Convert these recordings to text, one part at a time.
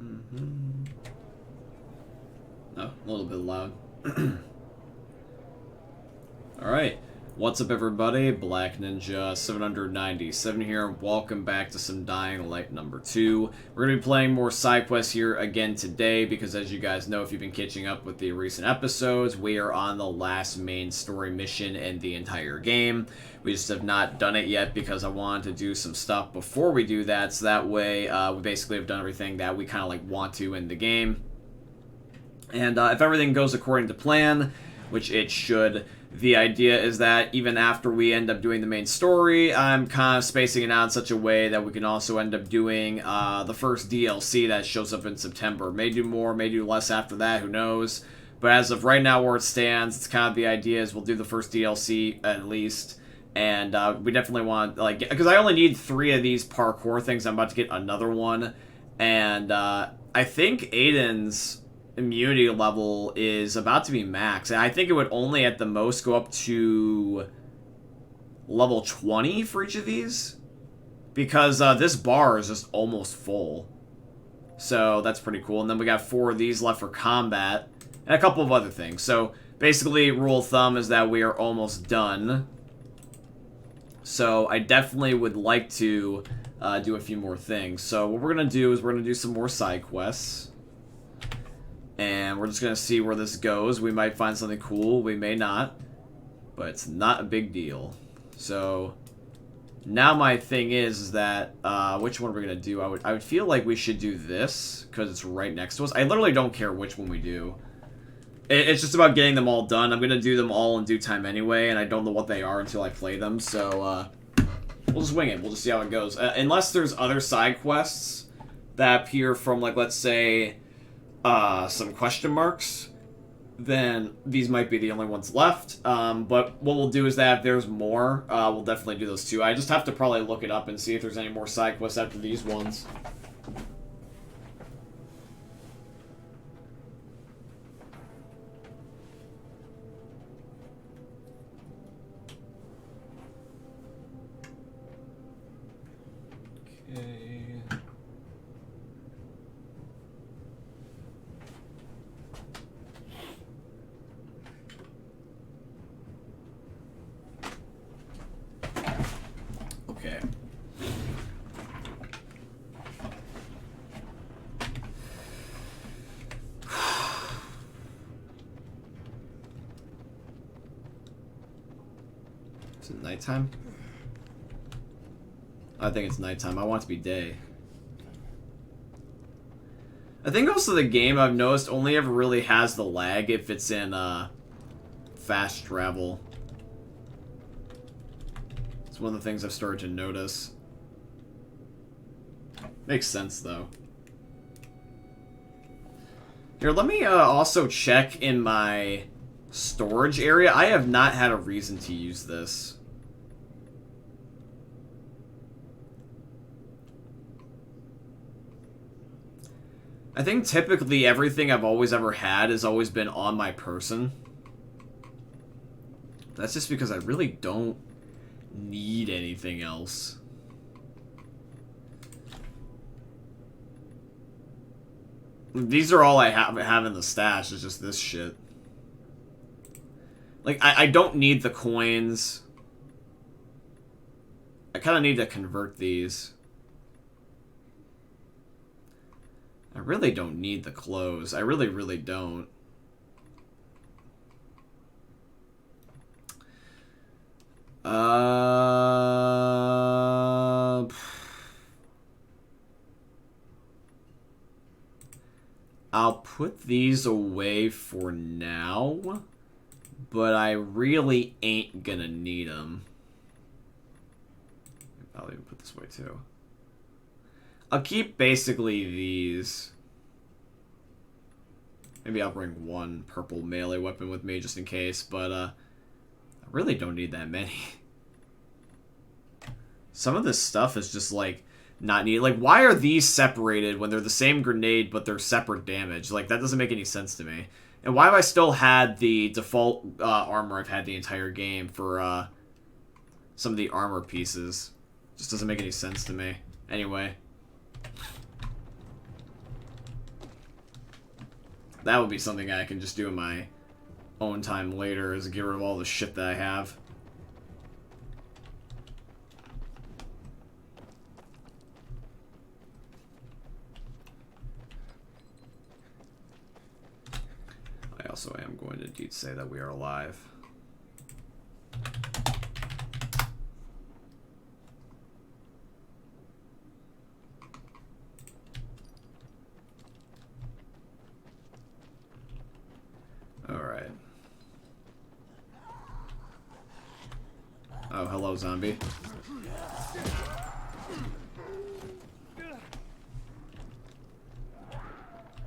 Oh, a little bit loud. Alright. What's up, everybody? Black Ninja 797 here, and welcome back to some Dying Light number 2. We're going to be playing more side quests here again today, because as you guys know, if you've been catching up with the recent episodes, we are on the last main story mission in the entire game. We just have not done it yet because I wanted to do some stuff before we do that, so that way we basically have done everything that we kind of like want to in the game. And if everything goes according to plan, which it should, the idea is that even after we end up doing the main story, I'm kind of spacing it out in such a way that we can also end up doing the first DLC that shows up in September. May do more, may do less after that, who knows. But as of right now where it stands, it's kind of the idea is we'll do the first DLC at least. And we definitely want, like, because I only need 3 of these parkour things. I'm about to get another one. And I think Aiden's immunity level is about to be max. I think it would only at the most go up to level 20 for each of these, because this bar is just almost full. So that's pretty cool. And then we got 4 of these left for combat and a couple of other things. So basically, rule of thumb is that we are almost done. So I definitely would like to do a few more things. So what we're going to do is we're going to do some more side quests. And we're just going to see where this goes. We might find something cool, we may not. But it's not a big deal. So, now my thing is that, which one are we going to do? I would feel like we should do this, because it's right next to us. I literally don't care which one we do. It's just about getting them all done. I'm going to do them all in due time anyway, and I don't know what they are until I play them. So, we'll just wing it. We'll just see how it goes. Unless there's other side quests that appear from, like, let's say some question marks, then these might be the only ones left. But what we'll do is that if there's more, we'll definitely do those too. I just have to probably look it up and see if there's any more side quests after these ones. Okay. Is it nighttime? I think it's nighttime. I want it to be day. I think also the game, I've noticed, only ever really has the lag if it's in fast travel. It's one of the things I've started to notice. Makes sense, though. Here, let me also check in my storage area. I have not had a reason to use this. I think typically everything I've always ever had has always been on my person. That's just because I really don't need anything else. These are all I have in the stash, is just this shit. Like, I don't need the coins. I kind of need to convert these. I really don't need the clothes. I really, really don't. I'll put these away for now, but I really ain't gonna need them. I'll even put this away too. I'll keep basically these. Maybe I'll bring one purple melee weapon with me just in case, but I really don't need that many. Some of this stuff is just like not needed. Like, why are these separated when they're the same grenade but they're separate damage? Like, that doesn't make any sense to me. And why have I still had the default armor I've had the entire game for some of the armor pieces? Just doesn't make any sense to me. Anyway. That would be something I can just do in my own time later, is get rid of all the shit that I have. I also am going to indeed say that we are alive. Alright. Oh, hello, zombie.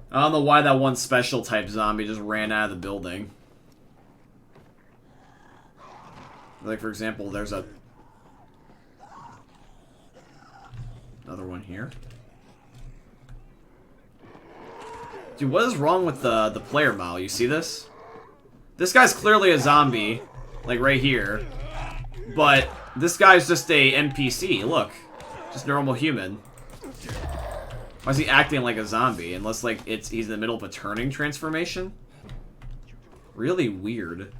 I don't know why that one special type zombie just ran out of the building. Like, for example, there's another one here. Dude, what is wrong with the player model? You see this? This guy's clearly a zombie, like right here. But this guy's just a NPC. Look, just normal human. Why is he acting like a zombie? Unless like he's in the middle of a turning transformation? Really weird.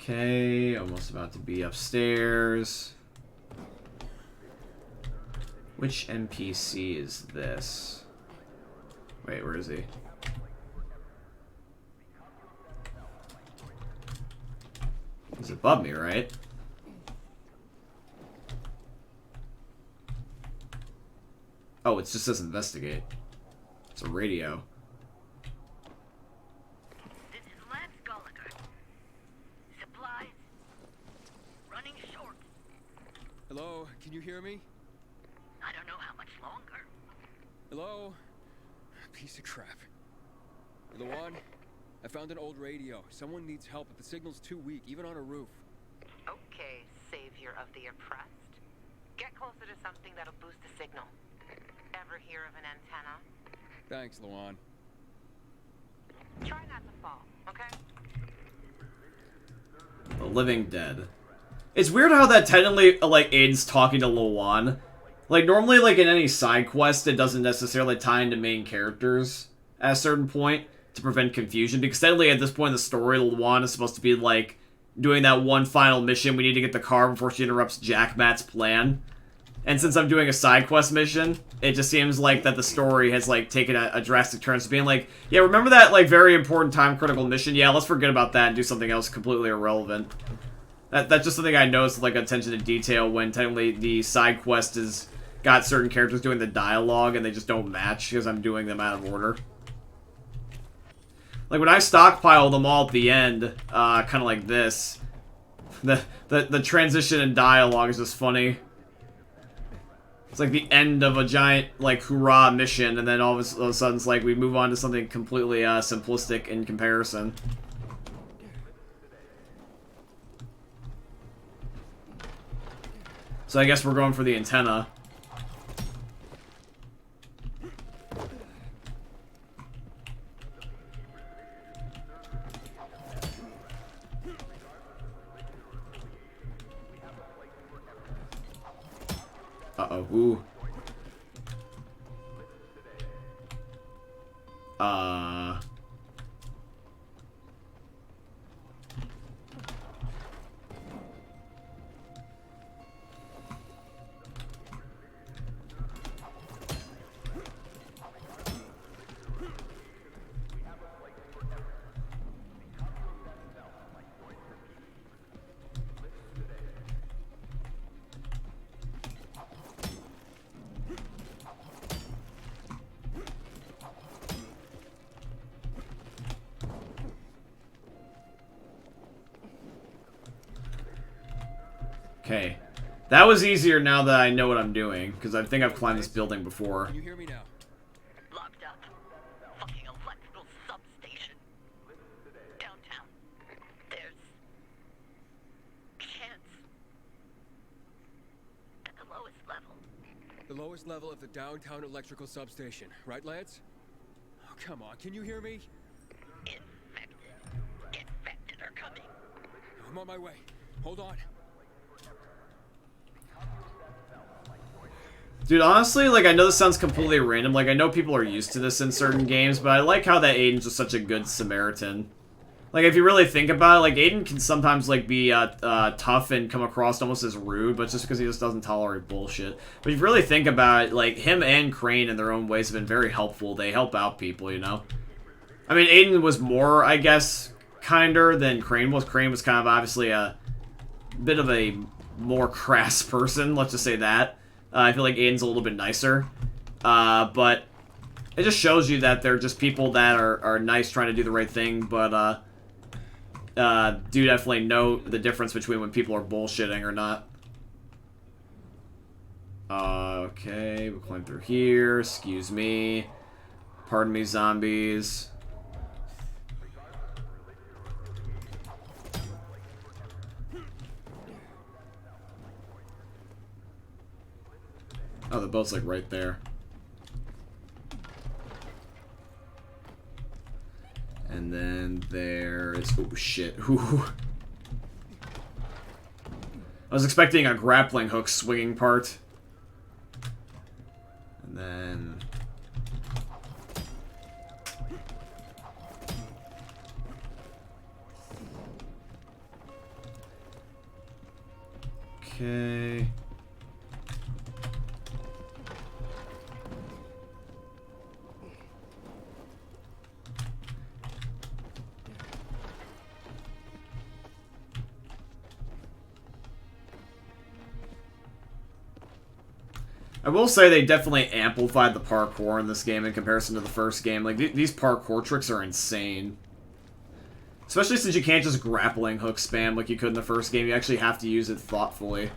Okay, almost about to be upstairs. Which NPC is this? Wait, where is he? He's above me, right? Oh, it just says investigate. It's a radio. Hello, can you hear me? I don't know how much longer. Hello? Piece of crap. Lawan, I found an old radio. Someone needs help, but the signal's too weak, even on a roof. Okay, savior of the oppressed. Get closer to something that'll boost the signal. Ever hear of an antenna? Thanks, Lawan. Try not to fall, okay? The Living Dead. It's weird how that technically, like, aids talking to Lawan. Like, normally, like, in any side quest, it doesn't necessarily tie into main characters at a certain point to prevent confusion. Because technically, at this point in the story, Lawan is supposed to be, like, doing that one final mission. We need to get the car before she interrupts Jack Matt's plan. And since I'm doing a side quest mission, it just seems like that the story has, like, taken a drastic turn. So being like, yeah, remember that, like, very important time-critical mission? Yeah, let's forget about that and do something else completely irrelevant. That's just something I noticed, like, attention to detail when technically the side quest has got certain characters doing the dialogue and they just don't match because I'm doing them out of order. Like, when I stockpile them all at the end, kind of like this, the transition in dialogue is just funny. It's like the end of a giant, like, hoorah mission, and then all of a sudden it's like we move on to something completely simplistic in comparison. So I guess we're going for the antenna. Uh-oh. Ooh. Okay. That was easier now that I know what I'm doing, because I think I've climbed this building before. Can you hear me now? Locked up. Fucking electrical substation. Downtown. There's chance that the lowest level. The lowest level of the downtown electrical substation, right, Lance? Oh, come on, can you hear me? Infected are coming. I'm on my way. Hold on. Dude, honestly, like, I know this sounds completely random. Like, I know people are used to this in certain games, but I like how that Aiden's just such a good Samaritan. Like, if you really think about it, like, Aiden can sometimes, like, be tough and come across almost as rude, but just because he just doesn't tolerate bullshit. But if you really think about it, like, him and Crane in their own ways have been very helpful. They help out people, you know? I mean, Aiden was more, I guess, kinder than Crane was. Crane was kind of obviously a bit of a more crass person, let's just say that. I feel like Aiden's a little bit nicer. But it just shows you that they're just people that are nice, trying to do the right thing, but do definitely know the difference between when people are bullshitting or not. Okay, we'll climb through here. Excuse me. Pardon me, zombies. Oh, the boat's like right there. And then there is... Oh, shit. Ooh. I was expecting a grappling hook swinging part. And then... Okay... I will say they definitely amplified the parkour in this game in comparison to the first game. Like, these parkour tricks are insane. Especially since you can't just grappling hook spam like you could in the first game. You actually have to use it thoughtfully.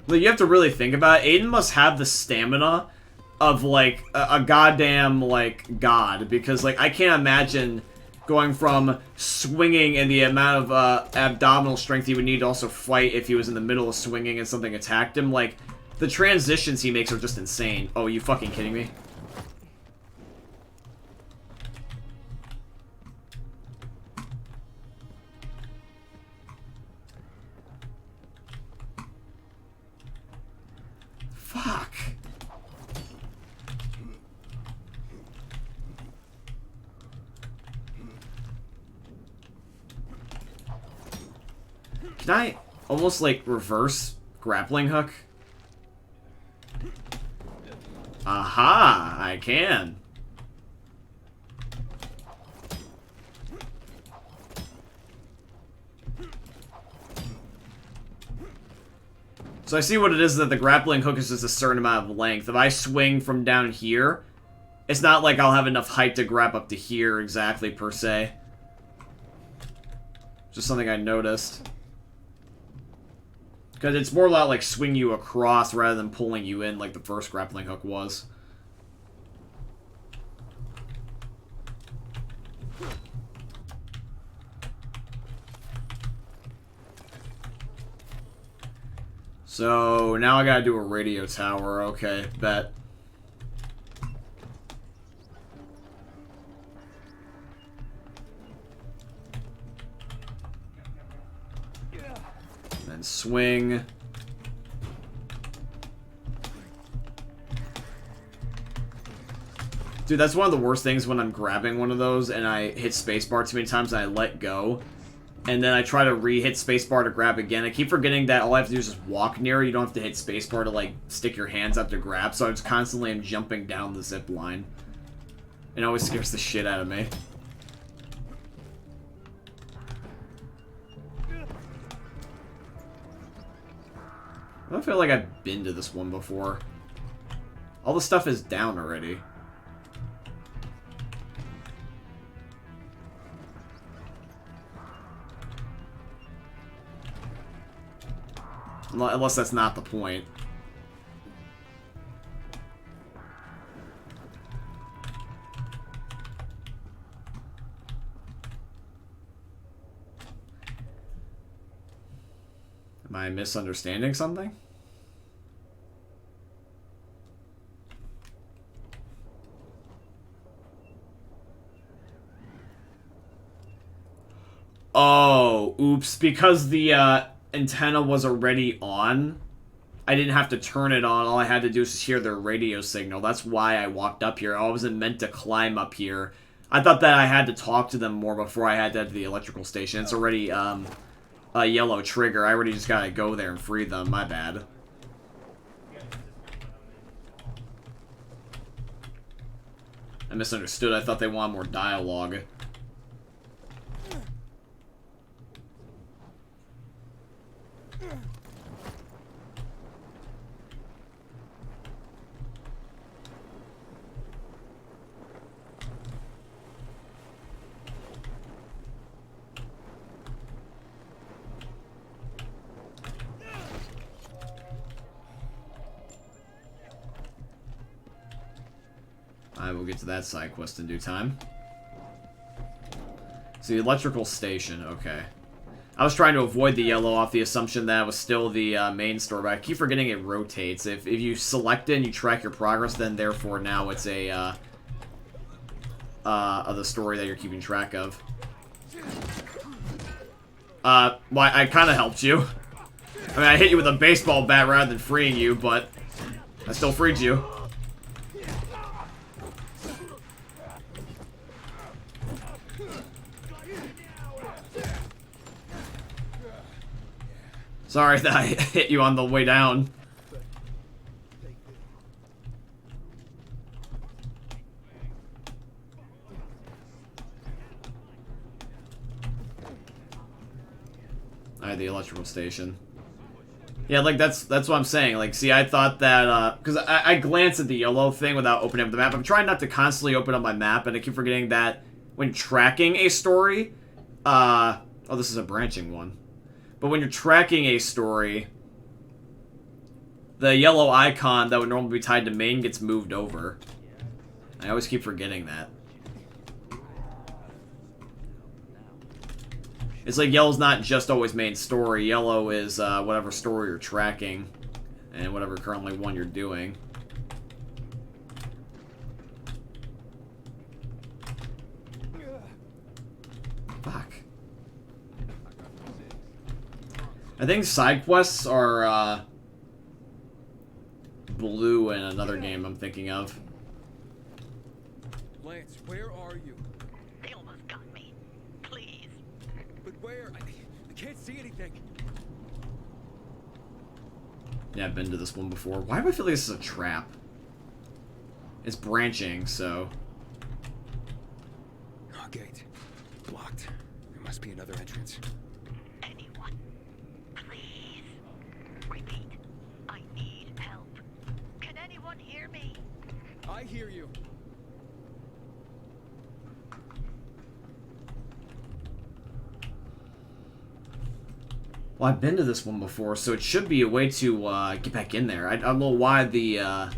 Like, you have to really think about it. Aiden must have the stamina of, like, a goddamn, like, god. Because, like, I can't imagine... going from swinging and the amount of abdominal strength he would need to also fight if he was in the middle of swinging and something attacked him. Like, the transitions he makes are just insane. Oh, are you fucking kidding me? Fuck. Can I almost, like, reverse grappling hook? Aha! I can. So I see what it is that the grappling hook is just a certain amount of length. If I swing from down here, it's not like I'll have enough height to grab up to here exactly, per se. Just something I noticed. Because it's more about, like, swing you across rather than pulling you in like the first grappling hook was. So, now I gotta do a radio tower. Okay, bet. And swing. Dude, that's one of the worst things when I'm grabbing one of those and I hit spacebar too many times and I let go. And then I try to re-hit spacebar to grab again. I keep forgetting that all I have to do is just walk near it. You don't have to hit spacebar to, like, stick your hands up to grab. So I just constantly am jumping down the zip line. It always scares the shit out of me. I don't feel like I've been to this one before. All the stuff is down already. Unless that's not the point. Am I misunderstanding something? Oh, oops. Because the antenna was already on, I didn't have to turn it on. All I had to do was hear their radio signal. That's why I walked up here. I wasn't meant to climb up here. I thought that I had to talk to them more before I had to head to the electrical station. It's already a yellow trigger. I already just gotta go there and free them. My bad. I misunderstood. I thought they wanted more dialogue. I will get to that side quest in due time. So the electrical station, okay. I was trying to avoid the yellow off the assumption that it was still the main store, but I keep forgetting it rotates. If you select it and you track your progress, then therefore now it's a of the story that you're keeping track of. Well, I kind of helped you. I mean, I hit you with a baseball bat rather than freeing you, but I still freed you. Sorry that I hit you on the way down. Alright, the electrical station. Yeah, like, that's what I'm saying. Like, see, I thought that, because I glanced at the yellow thing without opening up the map. I'm trying not to constantly open up my map, and I keep forgetting that when tracking a story, oh, this is a branching one. But when you're tracking a story, the yellow icon that would normally be tied to main gets moved over. I always keep forgetting that. It's like yellow's not just always main story. Yellow is whatever story you're tracking and whatever currently one you're doing. Fuck. I think side quests are blue in another game I'm thinking of. Lance, where are you? They almost got me. Please. But where? I can't see anything. Yeah, I've been to this one before. Why do I feel like this is a trap? It's branching, so... Oh, gate. Blocked. There must be another entrance. Anyone. Please. Repeat. I need help. Can anyone hear me? I hear you. Well, I've been to this one before, so it should be a way to get back in there. I don't know why the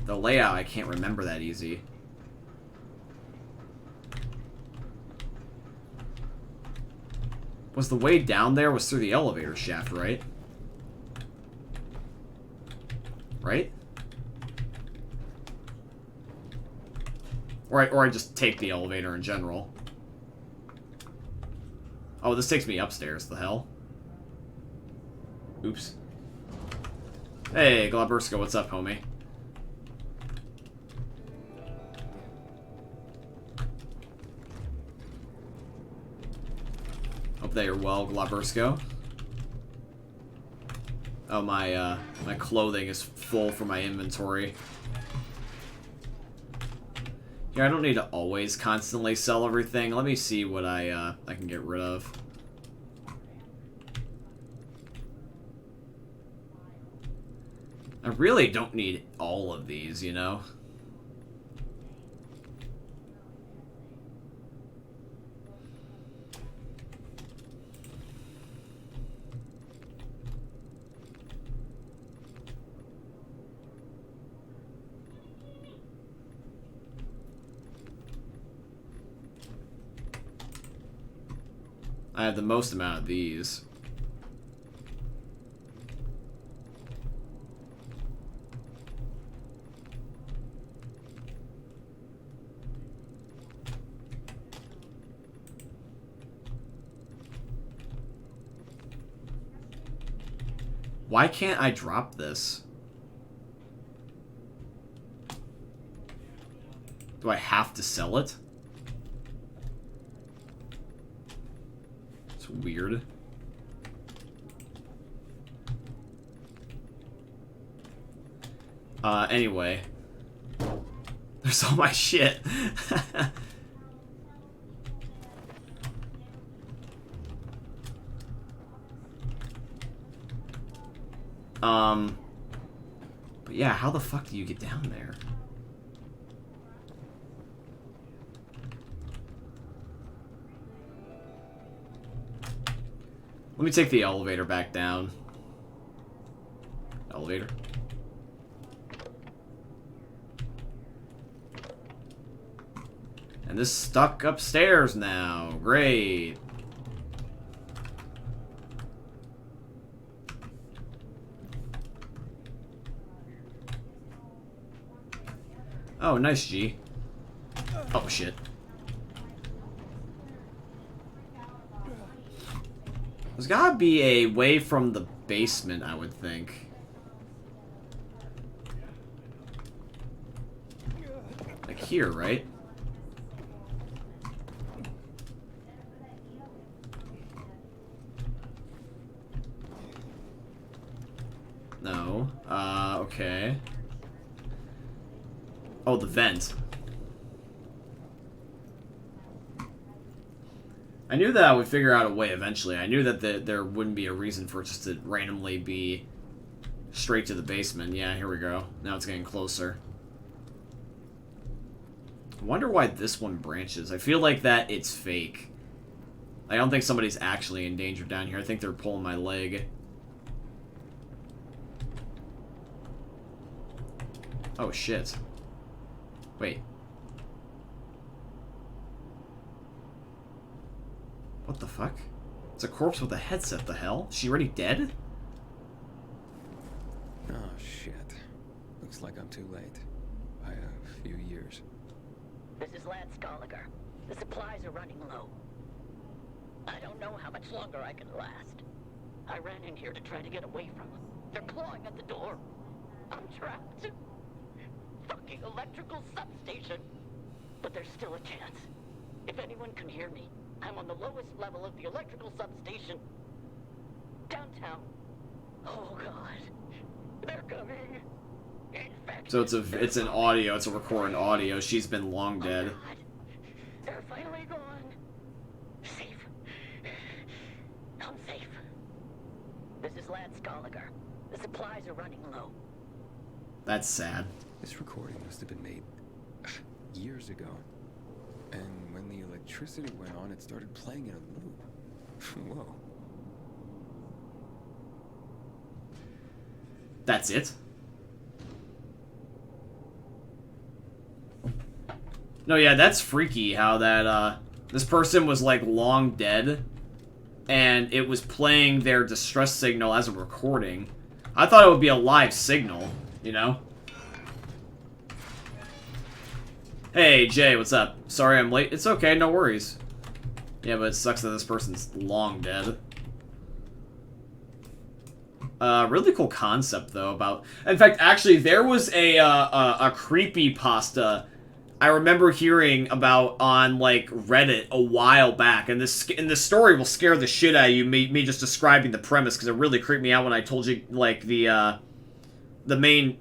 layout, I can't remember that easy. Was the way down there was through the elevator shaft, right? Right? Or I just take the elevator in general. Oh, this takes me upstairs, the hell? Oops. Hey, Glabersko, what's up, homie? Hope that you're well, Glabersko. Oh, my clothing is full for my inventory. Yeah, I don't need to always constantly sell everything. Let me see what I can get rid of. I really don't need all of these, you know? I have the most amount of these. Why can't I drop this? Do I have to sell it? It's weird. Anyway. There's all my shit. But yeah, how the fuck do you get down there? Let me take the elevator back down. Elevator. And this stuck upstairs now. Great. Oh, nice, G. Oh, shit. There's gotta be a way from the basement, I would think. Like here, right? No. Okay. Oh, the vent. I knew that I would figure out a way eventually. I knew that there wouldn't be a reason for it just to randomly be straight to the basement. Yeah, here we go. Now it's getting closer. I wonder why this one branches. I feel like that it's fake. I don't think somebody's actually in danger down here. I think they're pulling my leg. Oh, shit. Wait. What the fuck? It's a corpse with a headset, the hell? Is she already dead? Oh, shit. Looks like I'm too late. By a few years. This is Lance Gallagher. The supplies are running low. I don't know how much longer I can last. I ran in here to try to get away from them. They're clawing at the door. I'm trapped. Fucking electrical substation. But there's still a chance. If anyone can hear me, I'm on the lowest level of the electrical substation. Downtown. Oh god. They're coming. Infected. So it's an audio, it's a recording audio. She's been long dead. Oh god. They're finally gone. Safe. I'm safe. This is Lance Gallagher. The supplies are running low. That's sad. This recording must have been made years ago. And when the electricity went on, it started playing in a loop. Whoa. That's it? No, yeah, that's freaky how that, this person was, like, long dead, and it was playing their distress signal as a recording. I thought it would be a live signal, you know? Hey, Jay, what's up? Sorry I'm late. It's okay, no worries. Yeah, but it sucks that this person's long dead. Really cool concept, though, about... In fact, actually, there was a creepypasta I remember hearing about on, like, Reddit a while back, and this story will scare the shit out of you, me just describing the premise, because it really creeped me out when I told you, like, the main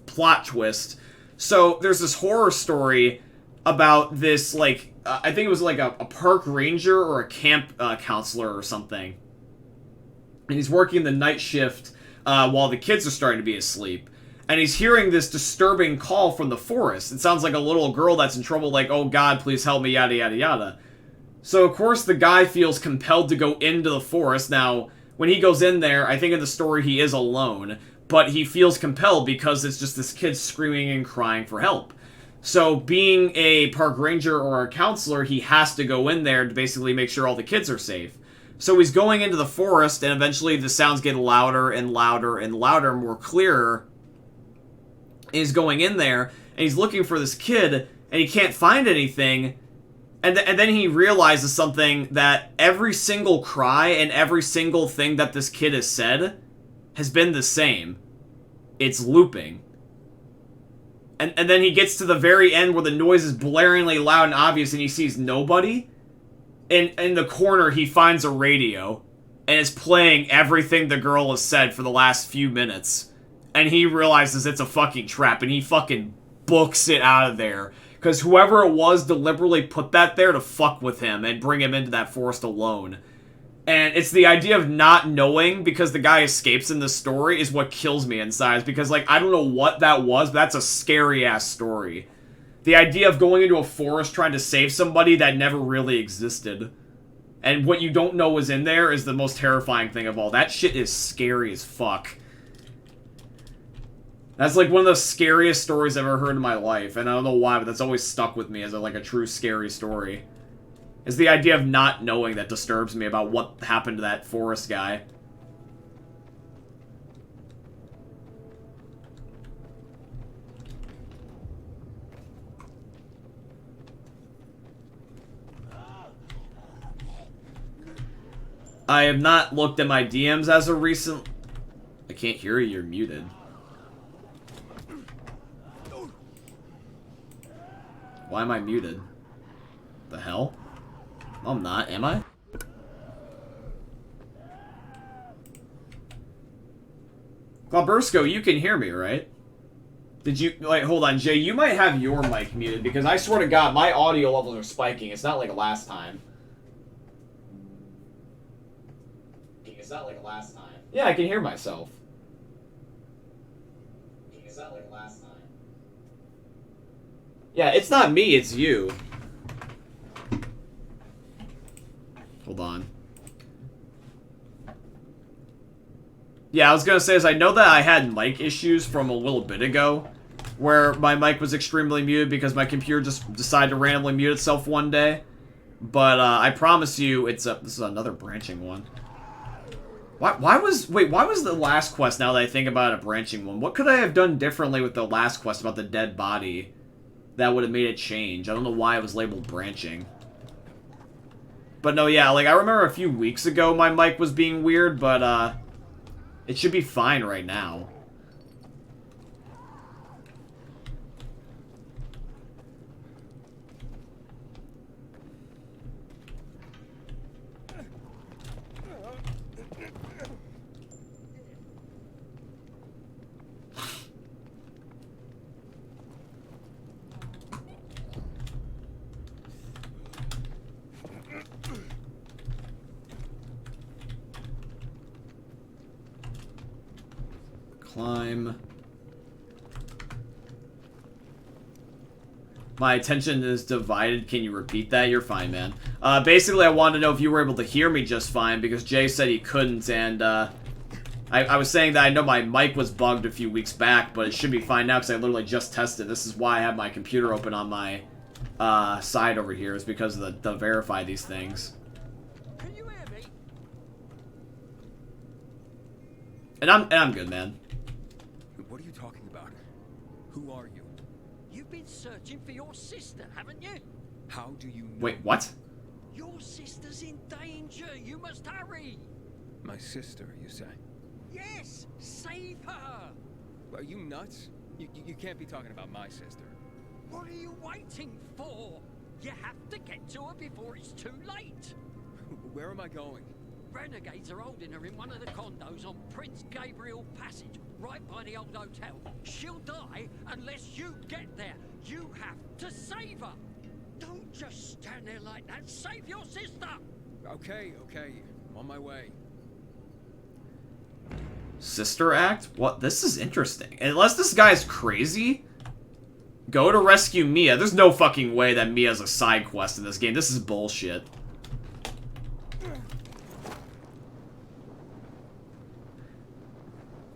plot twist. So, there's this horror story about this, like, I think it was, like, a park ranger or a camp counselor or something. And he's working the night shift while the kids are starting to be asleep. And he's hearing this disturbing call from the forest. It sounds like a little girl that's in trouble, like, oh god, please help me, yada yada yada. So, of course, the guy feels compelled to go into the forest. Now, when he goes in there, I think in the story he is alone. But he feels compelled because it's just this kid screaming and crying for help. So, being a park ranger or a counselor, he has to go in there to basically make sure all the kids are safe. So he's going into the forest, and eventually the sounds get louder and louder and louder, more clearer. And he's going in there, and he's looking for this kid, and he can't find anything. And then he realizes something, that every single cry and every single thing that this kid has said has been the same. It's looping. And then he gets to the very end where the noise is blaringly loud and obvious and he sees nobody. And in the corner, he finds a radio. And it's playing everything the girl has said for the last few minutes. And he realizes it's a fucking trap. And he fucking books it out of there. Because whoever it was deliberately put that there to fuck with him and bring him into that forest alone. And it's the idea of not knowing because the guy escapes in the story is what kills me inside. Because, like, I don't know what that was, but that's a scary-ass story. The idea of going into a forest trying to save somebody that never really existed. And what you don't know is in there is the most terrifying thing of all. That shit is scary as fuck. That's, like, one of the scariest stories I've ever heard in my life. And I don't know why, but that's always stuck with me as, like, a true scary story. It's the idea of not knowing that disturbs me about what happened to that forest guy. I have not looked at my DMs as of recent... I can't hear you, you're muted. Why am I muted? The hell? No, I'm not, am I? Glaubersko, you can hear me, right? Did you, like, hold on, Jay, you might have your mic muted, because I swear to God, my audio levels are spiking. It's not like last time. It's not like last time. Yeah, I can hear myself. It's not like last time. Yeah, it's not me, it's you. Hold on. Yeah, I was gonna say is I know that I had mic issues from a little bit ago, where my mic was extremely muted because my computer just decided to randomly mute itself one day. But I promise you, it's a. This is another branching one. Why was the last quest? Now that I think about it, a branching one. What could I have done differently with the last quest about the dead body that would have made it change? I don't know why it was labeled branching. But no, yeah, like, I remember a few weeks ago my mic was being weird, but, it should be fine right now. Climb. My attention is divided. Can you repeat that? You're fine, man. Basically, I wanted to know if you were able to hear me just fine, because Jay said he couldn't, and, I was saying that I know my mic was bugged a few weeks back, but it should be fine now, because I literally just tested. This is why I have my computer open on my, side over here, is because of the verify these things. Can you hear me? And I'm good, man. What are you talking about? Who are you? You've been searching for your sister, haven't you? How do you know? Wait, what? Your sister's in danger. You must hurry. My sister, you say? Yes, save her. Are you nuts? You can't be talking about my sister. What are you waiting for? You have to get to her before it's too late. Where am I going? Renegades are holding her in one of the condos on Prince Gabriel Passage, right by the old hotel. She'll die unless you get there. You have to save her. Don't just stand there like that. Save your sister. Okay. I'm on my way. Sister Act? What? This is interesting. Unless this guy's crazy, go to rescue Mia. There's no fucking way that Mia's a side quest in this game. This is bullshit.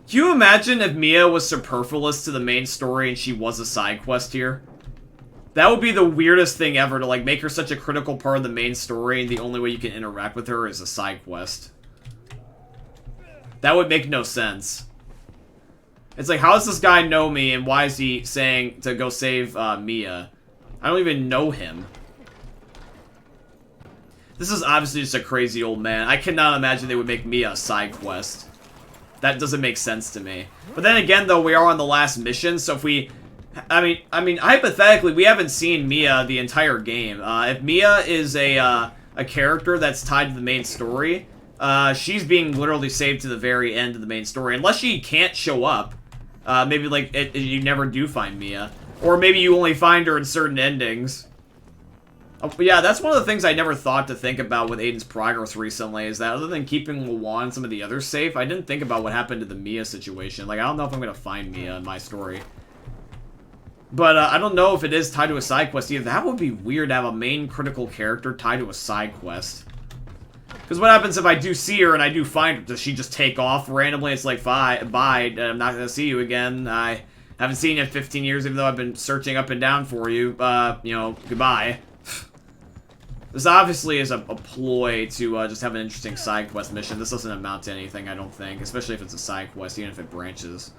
Can you imagine if Mia was superfluous to the main story and she was a side quest here? That would be the weirdest thing ever, to, like, make her such a critical part of the main story and the only way you can interact with her is a side quest. That would make no sense. It's like, how does this guy know me and why is he saying to go save Mia? I don't even know him. This is obviously just a crazy old man. I cannot imagine they would make Mia a side quest. That doesn't make sense to me. But then again, though, we are on the last mission, so if we... I mean, hypothetically, we haven't seen Mia the entire game. If Mia is a character that's tied to the main story, she's being literally saved to the very end of the main story. Unless she can't show up. Maybe, like, you never do find Mia. Or maybe you only find her in certain endings. Oh, yeah, that's one of the things I never thought to think about with Aiden's progress recently, is that other than keeping Lawan and some of the others safe, I didn't think about what happened to the Mia situation. Like, I don't know if I'm gonna find Mia in my story. But, I don't know if it is tied to a side quest either. That would be weird to have a main critical character tied to a side quest. Because what happens if I do see her and I do find her? Does she just take off randomly? It's like, bye, I'm not gonna see you again. I haven't seen you in 15 years, even though I've been searching up and down for you. You know, goodbye. This obviously is a ploy to just have an interesting side quest mission. This doesn't amount to anything, I don't think. Especially if it's a side quest, even if it branches.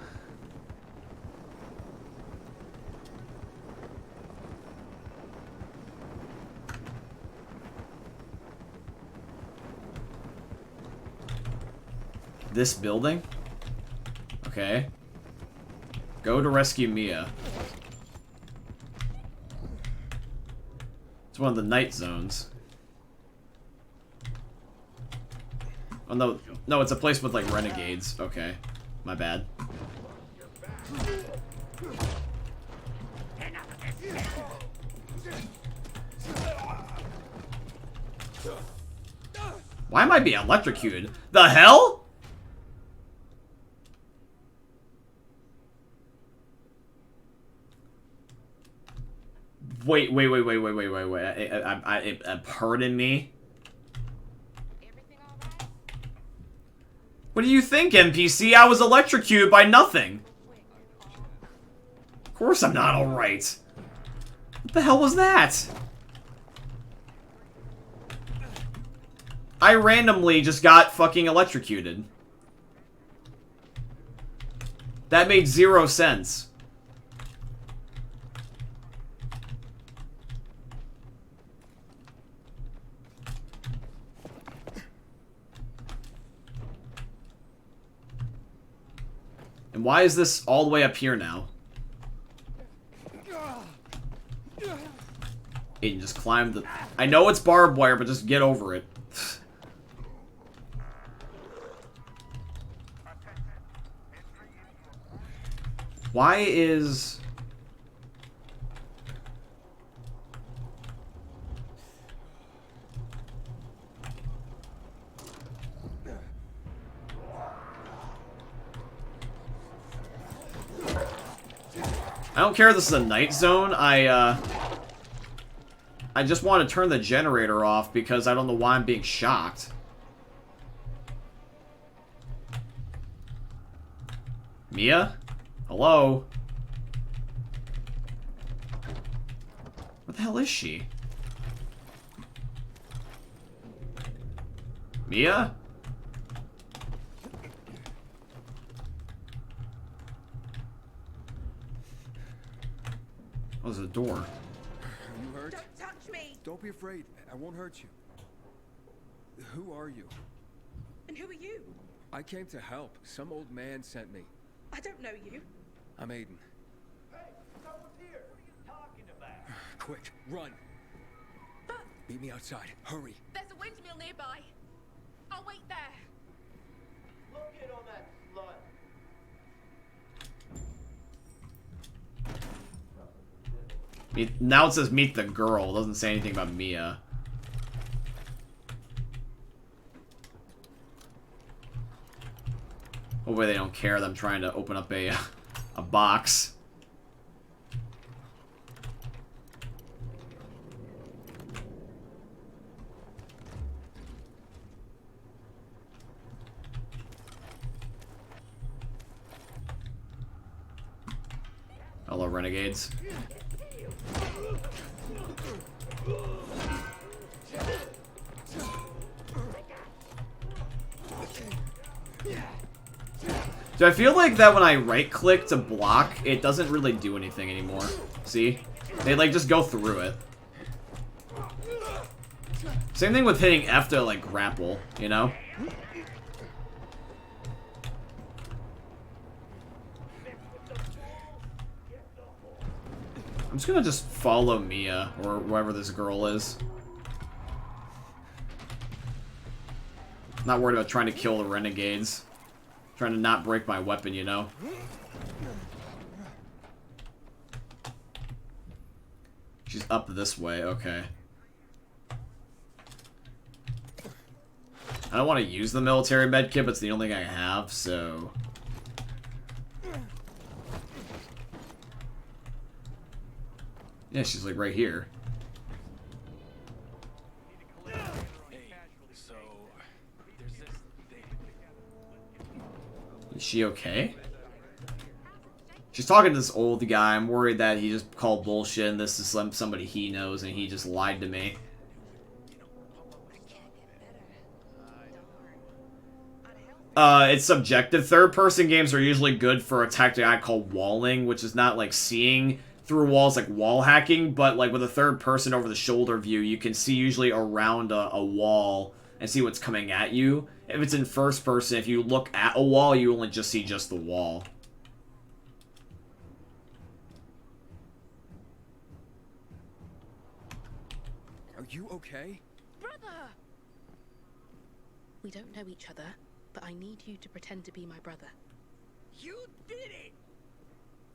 This building? Okay. Go to rescue Mia. It's one of the night zones. Oh, no. No, it's a place with, like, renegades. Okay. My bad. Why am I being electrocuted? The hell? Wait. Pardon me? What do you think, NPC? I was electrocuted by nothing. Of course I'm not alright. What the hell was that? I randomly just got fucking electrocuted. That made 0 sense. And why is this all the way up here now? Aiden, just climb the... I know it's barbed wire, but just get over it. Why is... I don't care if this is a night zone. I just want to turn the generator off because I don't know why I'm being shocked. Mia? Hello? What the hell is she? Mia? Oh, there's a door. Are you hurt? Don't touch me! Don't be afraid. I won't hurt you. Who are you? And who are you? I came to help. Some old man sent me. I don't know you. I'm Aiden. Hey, someone's here. What are you talking about? Quick, run. Meet me outside. Hurry. There's a windmill nearby. I'll wait there. Look in on that slut. Now it says meet the girl. It doesn't say anything about Mia. Hopefully they don't care that I'm trying to open up a box. Hello, renegades. Do I feel like that when I right-click to block, it doesn't really do anything anymore? See? They, like, just go through it. Same thing with hitting F to, like, grapple, you know? just gonna just follow Mia, or whoever this girl is. Not worried about trying to kill the renegades. Trying to not break my weapon, you know? She's up this way, okay. I don't want to use the military medkit, but it's the only thing I have, so... Yeah, she's like right here. Is she okay? She's talking to this old guy. I'm worried that he just called bullshit and this is somebody he knows and he just lied to me. It's subjective. Third-person games are usually good for a tactic I call walling, which is not like seeing through walls like wall hacking, but like with a third-person over-the-shoulder view, you can see usually around a wall and see what's coming at you. If it's in first person, if you look at a wall, you only just see just the wall. Are you okay? Brother! We don't know each other, but I need you to pretend to be my brother. You did it!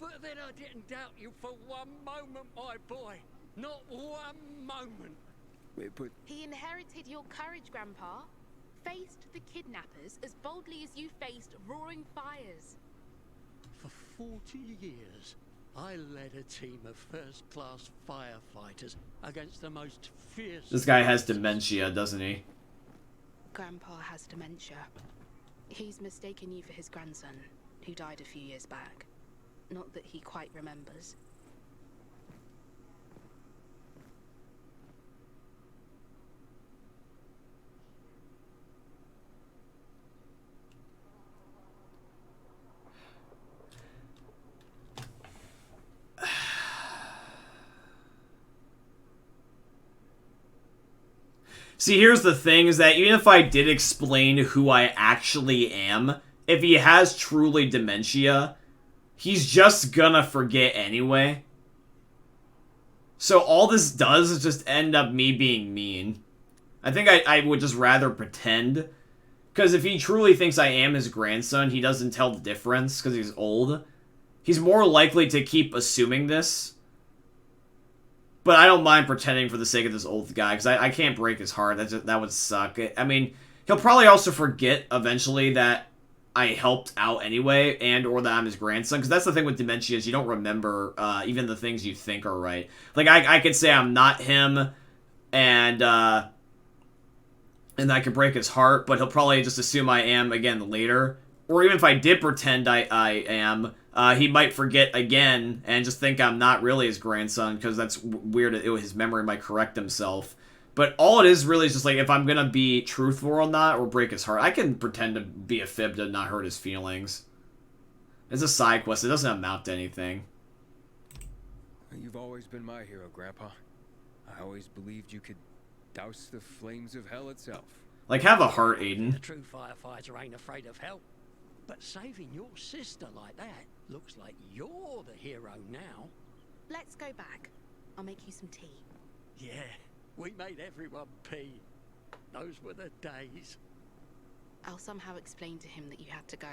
But then I didn't doubt you for one moment, my boy. Not one moment. Wait, but He inherited your courage, Grandpa. Faced the kidnappers as boldly as you faced roaring fires. For 40 years, I led a team of first-class firefighters against the most fierce... This guy has dementia, doesn't he? Grandpa has dementia. He's mistaken you for his grandson, who died a few years back. Not that he quite remembers. See, here's the thing, is that even if I did explain who I actually am, if he has truly dementia, he's just gonna forget anyway. So all this does is just end up me being mean. I think I would just rather pretend. Because if he truly thinks I am his grandson, he doesn't tell the difference because he's old. He's more likely to keep assuming this. But I don't mind pretending for the sake of this old guy, because I can't break his heart. That would suck. I mean, he'll probably also forget eventually that I helped out anyway, and or that I'm his grandson, because that's the thing with dementia, is you don't remember even the things you think are right. Like, I could say I'm not him, and I could break his heart, but he'll probably just assume I am again later. Or even if I did pretend I am... he might forget again and just think I'm not really his grandson, because that's weird. His memory might correct himself. But all it is really is just like, if I'm going to be truthful or not, or break his heart, I can pretend to be a fib to not hurt his feelings. It's a side quest. It doesn't amount to anything. you've always been my hero, Grandpa. I always believed you could douse the flames of hell itself. Like, have a heart, Aiden. The true firefighter ain't afraid of hell. But saving your sister like that looks like you're the hero now. Let's go back. I'll make you some tea. Yeah, we made everyone pee. Those were the days. I'll somehow explain to him that you had to go.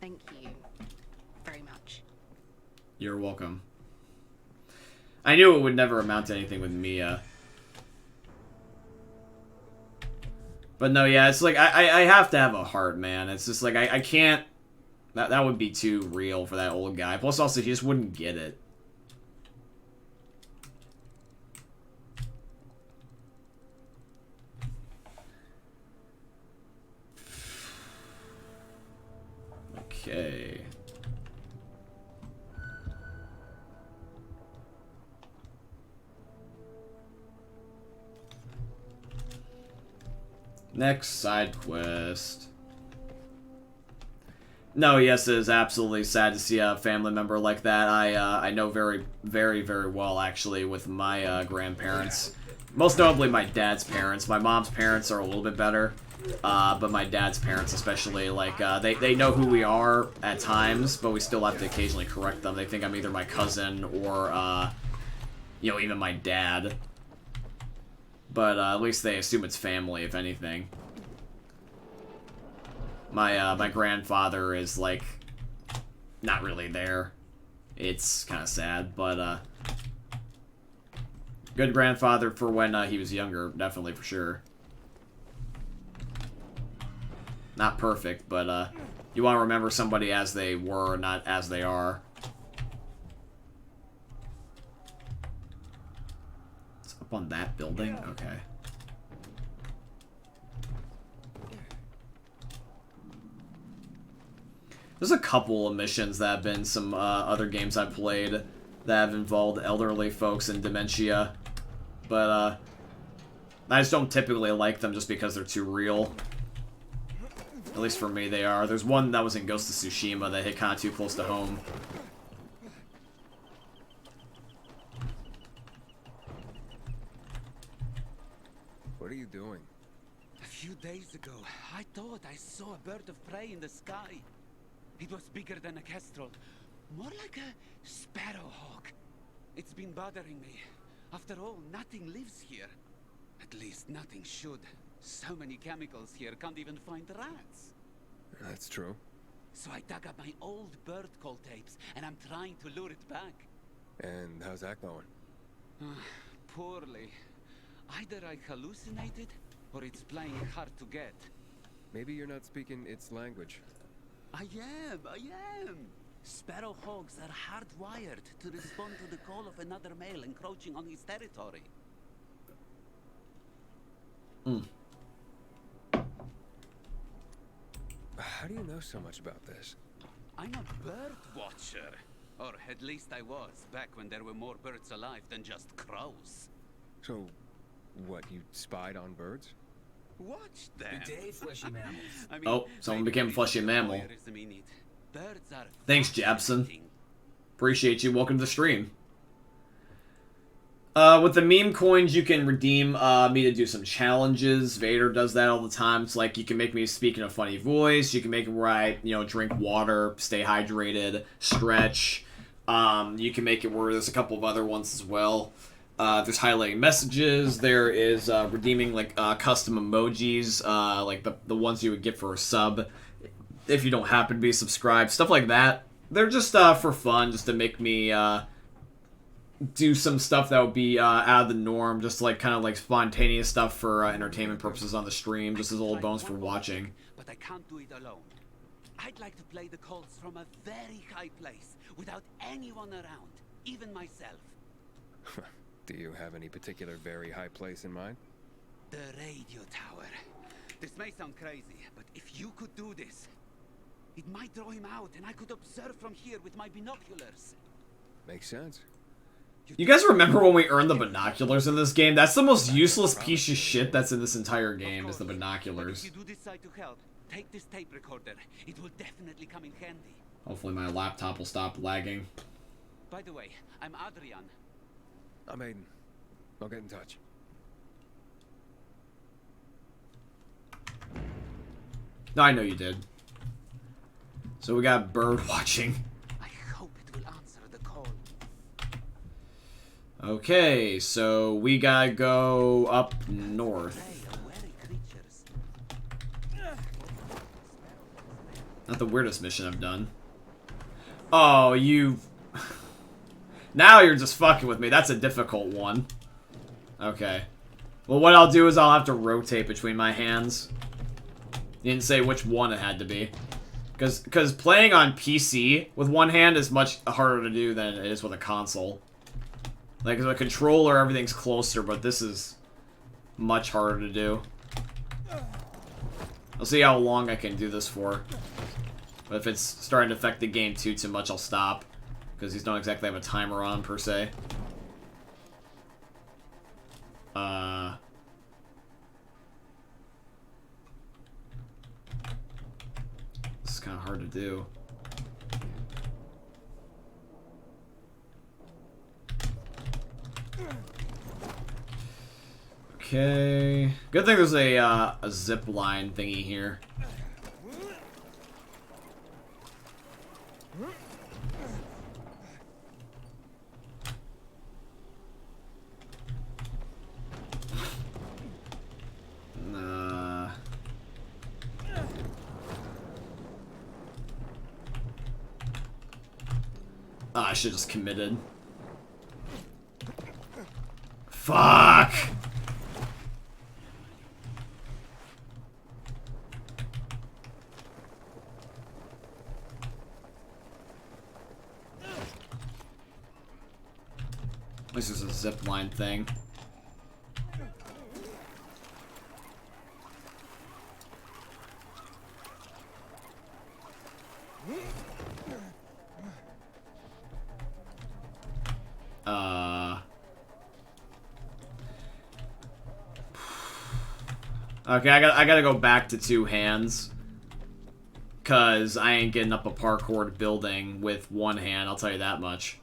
Thank you very much. You're welcome. I knew it would never amount to anything with Mia. But no, yeah, it's like, I have to have a heart, man. It's just like, I can't... That would be too real for that old guy. Plus, also, he just wouldn't get it. Okay. Next side quest. No, yes, it is absolutely sad to see a family member like that. I know very, very, very well, actually, with my grandparents. Most notably my dad's parents. My mom's parents are a little bit better. But my dad's parents especially, like, they know who we are at times, but we still have to occasionally correct them. They think I'm either my cousin or, you know, even my dad. But, at least they assume it's family, if anything. My grandfather is, like, not really there. It's kind of sad, but, good grandfather for when, he was younger, definitely, for sure. Not perfect, but, you want to remember somebody as they were, not as they are. It's up on that building? Okay. There's a couple of missions that have been some, other games I've played that have involved elderly folks and dementia. But, I just don't typically like them just because they're too real. At least for me, they are. There's one that was in Ghost of Tsushima that hit kind of too close to home. What are you doing? A few days ago, I thought I saw a bird of prey in the sky. It was bigger than a kestrel, more like a sparrowhawk. It's been bothering me. After all, nothing lives here. At least nothing should. So many chemicals here, can't even find rats. That's true. So I dug up my old bird call tapes, and I'm trying to lure it back. And how's that going? Poorly. Either I hallucinated, or it's playing hard to get. Maybe you're not speaking its language. I am! Sparrowhawks are hardwired to respond to the call of another male encroaching on his territory. How do you know so much about this? I'm a bird watcher. Or at least I was, back when there were more birds alive than just crows. So, what, you spied on birds? Watch them! Good day, fleshy mammals. I mean, Oh, someone became a fleshy mammal. voyeurism in it. Birds are Thanks, Jabson. fascinating. Appreciate you. Welcome to the stream. With the meme coins, you can redeem me to do some challenges. Vader does that all the time. It's like you can make me speak in a funny voice. You can make it where I, you know, drink water, stay hydrated, stretch. You can make it where there's a couple of other ones as well. There's highlighting messages. There is redeeming like custom emojis, like the ones you would get for a sub if you don't happen to be subscribed. Stuff like that. They're just for fun, just to make me do some stuff that would be out of the norm, just like kind of like spontaneous stuff for entertainment purposes on the stream, just as a little bonus for watching. But I can't do it alone. I'd like to play the calls from a very high place, without anyone around, even myself. Do you have any particular very high place in mind? The radio tower. This may sound crazy, but if you could do this, it might draw him out, and I could observe from here with my binoculars. Makes sense. You guys remember when we earned the binoculars in this game? That's the most useless piece of shit that's in this entire game, is the binoculars. If you do decide to help, take this tape recorder. It will definitely come in handy. Hopefully my laptop will stop lagging. By the way, I'm Adrian. I'm Aiden. I'll get in touch. No, I know you did. So we got bird watching. I hope it will answer the call. Okay, so we gotta go up north. They are wary creatures. Not the weirdest mission I've done. Oh, you... Now you're just fucking with me. That's a difficult one. Okay. Well, what I'll do is I'll have to rotate between my hands. You didn't say which one it had to be. Because playing on PC with one hand is much harder to do than it is with a console. Like, with a controller, everything's closer, but this is much harder to do. I'll see how long I can do this for. But if it's starting to affect the game too much, I'll stop. Because these don't exactly have a timer on, per se. This is kind of hard to do. Okay. Good thing there's a zip line thingy here. I should just committed. Fuck! This is a zip line thing. Okay, I gotta go back to 2 hands. Cause I ain't getting up a parkoured building with 1 hand, I'll tell you that much.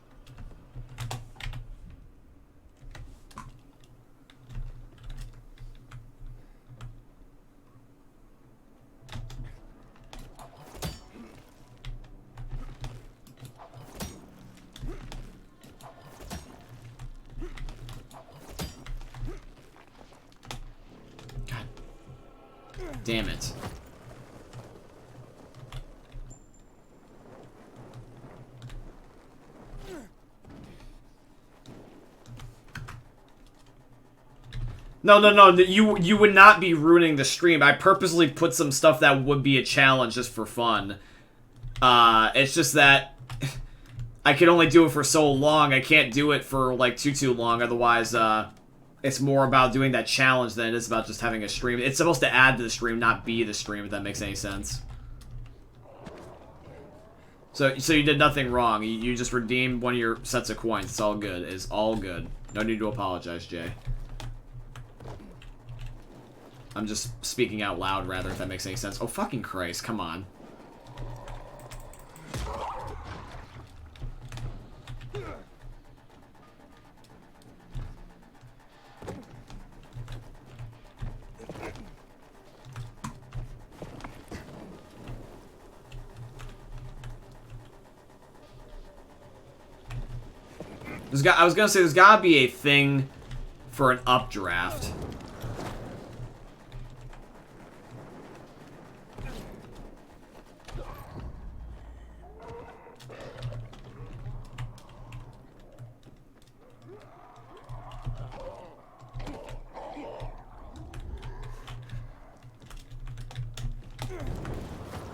Damn it. No, you would not be ruining the stream. I purposely put some stuff that would be a challenge just for fun. It's just that I can only do it for so long. I can't do it for, like, too long. Otherwise, it's more about doing that challenge than it is about just having a stream. It's supposed to add to the stream, not be the stream, if that makes any sense. So you did nothing wrong. You just redeemed one of your sets of coins. It's all good. It's all good. No need to apologize, Jay. I'm just speaking out loud, rather, if that makes any sense. Oh, fucking Christ. Come on. I was gonna say, there's gotta be a thing for an updraft.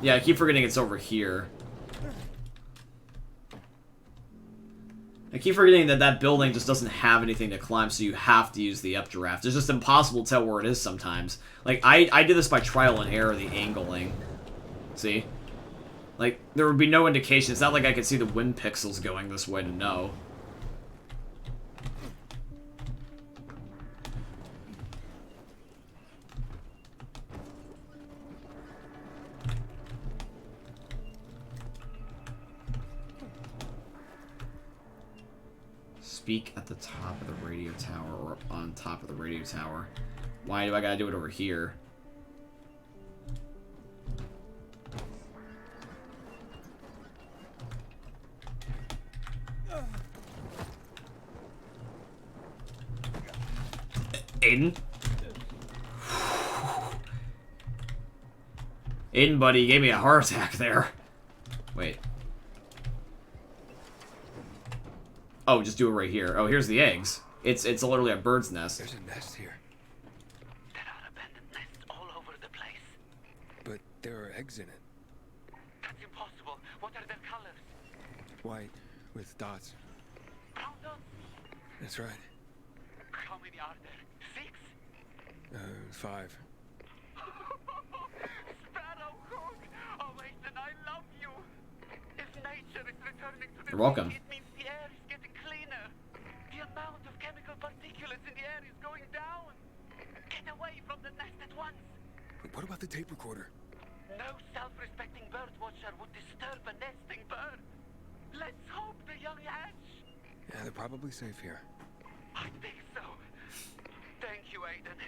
Yeah, I keep forgetting it's over here. I keep forgetting that that building just doesn't have anything to climb, so you have to use the updraft. It's just impossible to tell where it is sometimes. Like, I did this by trial and error, the angling. See? Like, there would be no indication. It's not like I could see the wind pixels going this way to know. Speak at the top of the radio tower, or on top of the radio tower. Why do I gotta do it over here? Aiden? Aiden, buddy, you gave me a heart attack there. Wait. Oh, just do it right here. Oh, here's the eggs. It's literally a bird's nest. There's a nest here. There are abandoned nests all over the place. But there are eggs in it. That's impossible. What are their colors? White with dots. Brown dots? That's right. How many are there? 6? 5. Sparrowhawk! Oh, Ethan, I love you! If nature is returning to the You're welcome. it means the air is getting cleaner. The amount of chemical particulates in the air is going down. Get away from the nest at once. What about the tape recorder? No self-respecting bird watcher would disturb a nesting bird. Let's hope the young hatch. Yeah, they're probably safe here. I think so. Thank you, Aiden.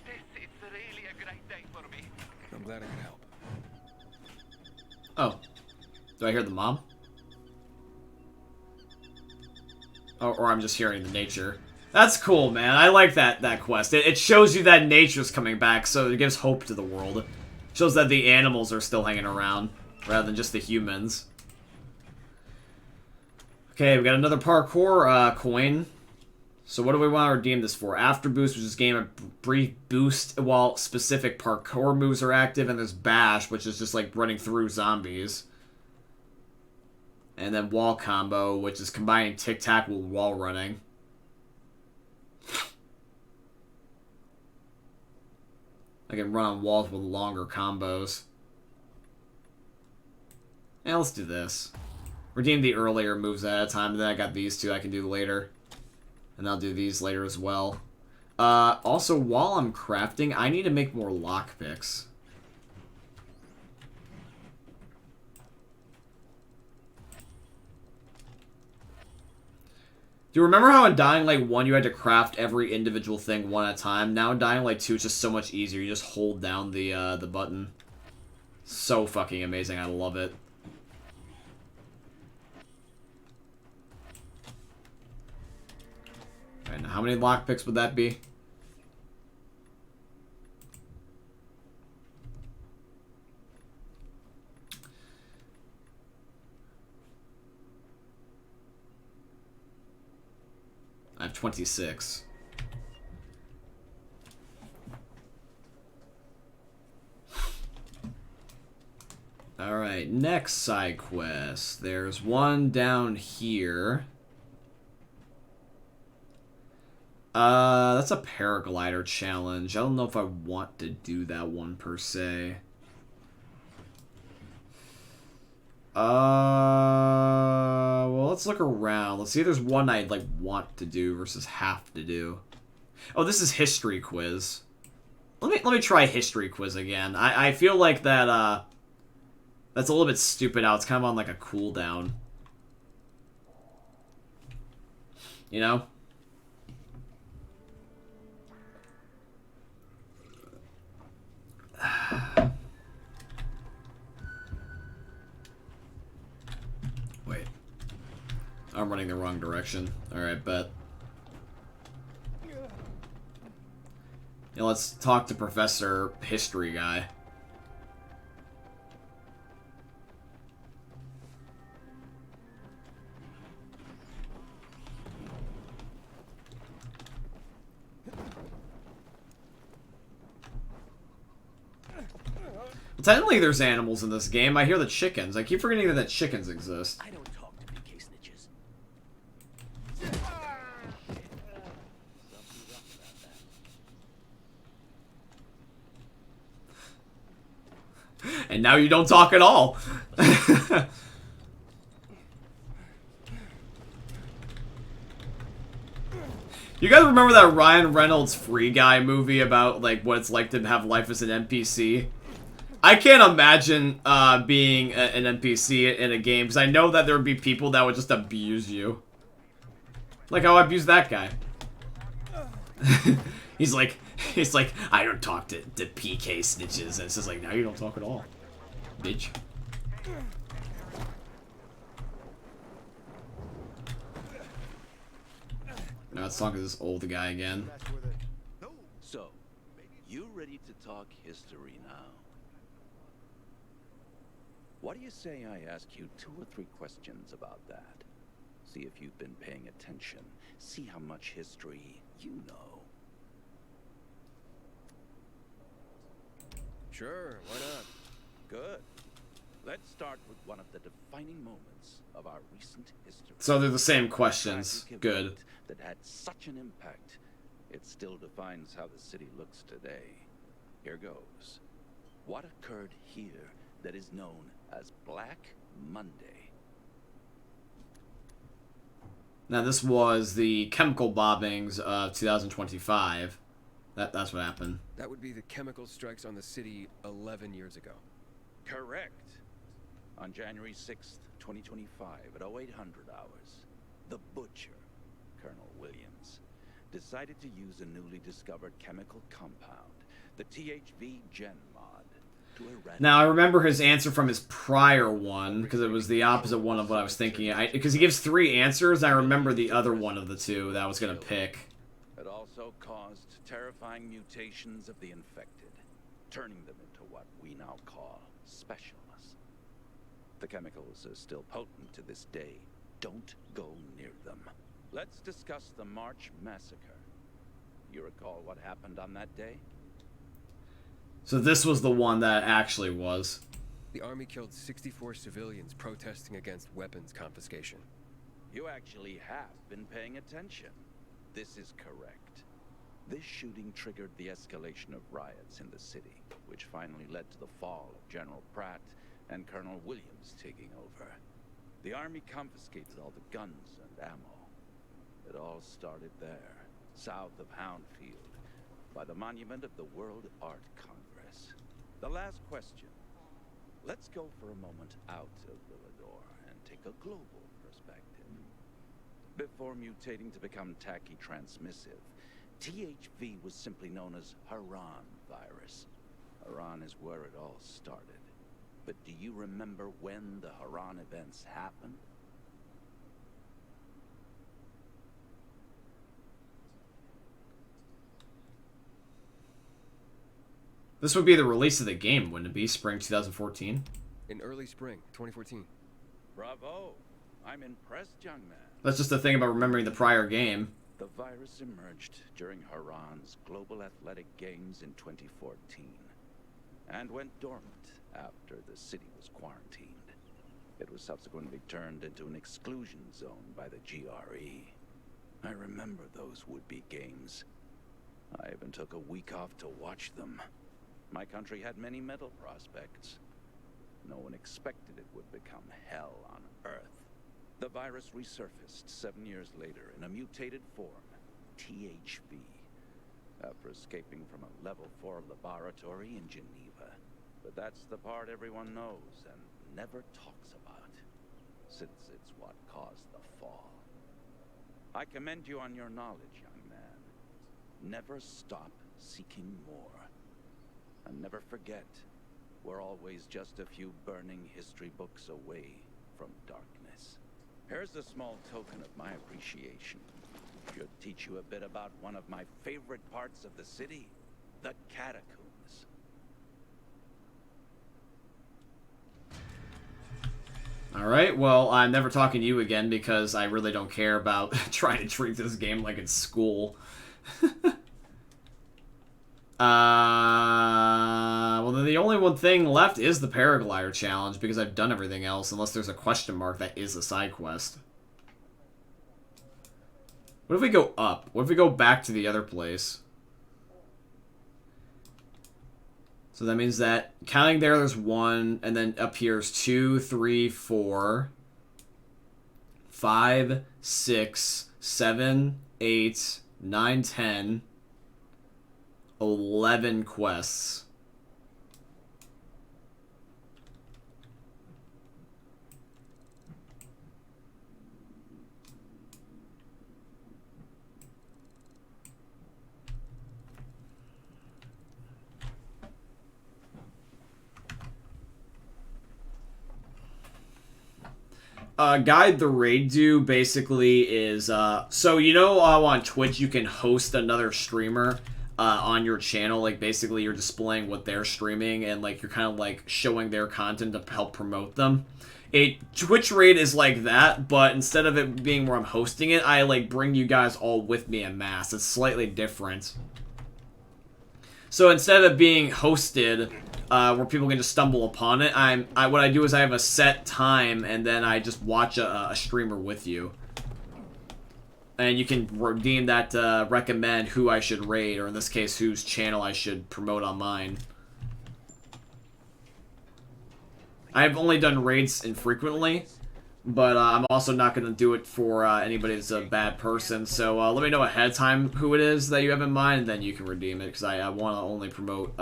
This is really a great day for me. I'm glad I could help. Oh. Do I hear the mom? Oh, or I'm just hearing the nature. That's cool, man. I like that quest. It shows you that nature's coming back, so it gives hope to the world. Shows that the animals are still hanging around, rather than just the humans. Okay, we got another parkour coin. So what do we want to redeem this for? After boost, which is gain a brief boost while specific parkour moves are active, and there's bash, which is just like running through zombies. And then wall combo, which is combining tic-tac with wall running. I can run on walls with longer combos. Yeah, let's do this. Redeem the earlier moves at a time, and then I got these two I can do later. And I'll do these later as well. Also, while I'm crafting, I need to make more lockpicks. Do you remember how in Dying Light 1 you had to craft every individual thing one at a time? Now in Dying Light 2 it's just so much easier. You just hold down the button. So fucking amazing. I love it. Alright, now how many lockpicks would that be? I have 26. Alright, next side quest. There's one down here. That's a paraglider challenge. I don't know if I want to do that one per se. Well, let's look around. Let's see if there's one I'd, like, want to do versus have to do. Oh, this is history quiz. Let me try history quiz again. I feel like that, that's a little bit stupid now. It's kind of on, like, a cooldown. You know? Wait. I'm running the wrong direction. Alright, bet. Yeah, let's talk to Professor History Guy. Well, technically there's animals in this game. I hear the chickens. I keep forgetting that chickens exist. I don't talk to PK snitches. And now you don't talk at all. You guys remember that Ryan Reynolds Free Guy movie about, like, what it's like to have life as an NPC? I can't imagine being an NPC in a game, because I know that there would be people that would just abuse you. Like how I abused that guy. He's like, I don't talk to PK snitches, and it's just like, now you don't talk at all, bitch. Now let's talk to this old guy again. So, you ready to talk history now? What do you say I ask you 2 or 3 questions about that? See if you've been paying attention. See how much history you know. Sure, why not? Good. Let's start with one of the defining moments of our recent history. So they're the same questions. Good. That had such an impact, it still defines how the city looks today. Here goes. What occurred here that is known as Black Monday? Now this was the chemical bombings of 2025. That's what happened. That would be the chemical strikes on the city 11 years ago. Correct. On January 6th, 2025 at 0800 hours, the Butcher, Colonel Williams, decided to use a newly discovered chemical compound, the THV Gen mod, to eradicate... Now, I remember his answer from his prior one, because it was the opposite one of what I was thinking. Because he gives 3 answers, I remember the other one of the 2 that I was going to pick. It also caused terrifying mutations of the infected, turning them into what we now call specialists. The chemicals are still potent to this day. Don't go near them. Let's discuss the March Massacre. You recall what happened on that day? So this was the one that actually was. The army killed 64 civilians protesting against weapons confiscation. You actually have been paying attention. This is correct. This shooting triggered the escalation of riots in the city, which finally led to the fall of General Pratt and Colonel Williams taking over. The army confiscated all the guns and ammo. It all started there, south of Houndfield, by the monument of the World Art Congress. The last question. Let's go for a moment out of Villador and take a global perspective. Before mutating to become tacky transmissive, THV was simply known as Haran virus. Haran is where it all started. But do you remember when the Haran events happened? This would be the release of the game, wouldn't it be? Spring 2014? In early spring 2014. Bravo! I'm impressed, young man. That's just the thing about remembering the prior game. The virus emerged during Haran's Global Athletic Games in 2014 and went dormant after the city was quarantined. It was subsequently turned into an exclusion zone by the GRE. I remember those would-be games. I even took a week off to watch them. My country had many medal prospects. No one expected it would become hell on Earth. The virus resurfaced 7 years later in a mutated form, THV, after escaping from a level 4 laboratory in Geneva. But that's the part everyone knows and never talks about, since it's what caused the fall. I commend you on your knowledge, young man. Never stop seeking more. And never forget, we're always just a few burning history books away from darkness. Here's a small token of my appreciation. Should teach you a bit about one of my favorite parts of the city, the catacombs. Alright, well, I'm never talking to you again because I really don't care about trying to treat this game like it's school. Well, then the only one thing left is the Paraglider challenge because I've done everything else, unless there's a question mark that is a side quest. What if we go up? What if we go back to the other place? So that means that, counting there's 1, and then up here's 2, 3, 4, 5, 6, 7, 8, 9, 10, 11 quests. Guide the Raid do basically is, so you know on Twitch you can host another streamer on your channel, like basically you're displaying what they're streaming and like you're kind of like showing their content to help promote them. A Twitch Raid is like that, but instead of it being where I'm hosting it, I like bring you guys all with me en masse. It's slightly different. So instead of it being hosted, where people can just stumble upon it, what I do is I have a set time, and then I just watch a streamer with you. And you can redeem that to recommend who I should raid, or in this case, whose channel I should promote on mine. I've only done raids infrequently, but I'm also not going to do it for anybody that's a bad person. So let me know ahead of time who it is that you have in mind, and then you can redeem it, because I want to only promote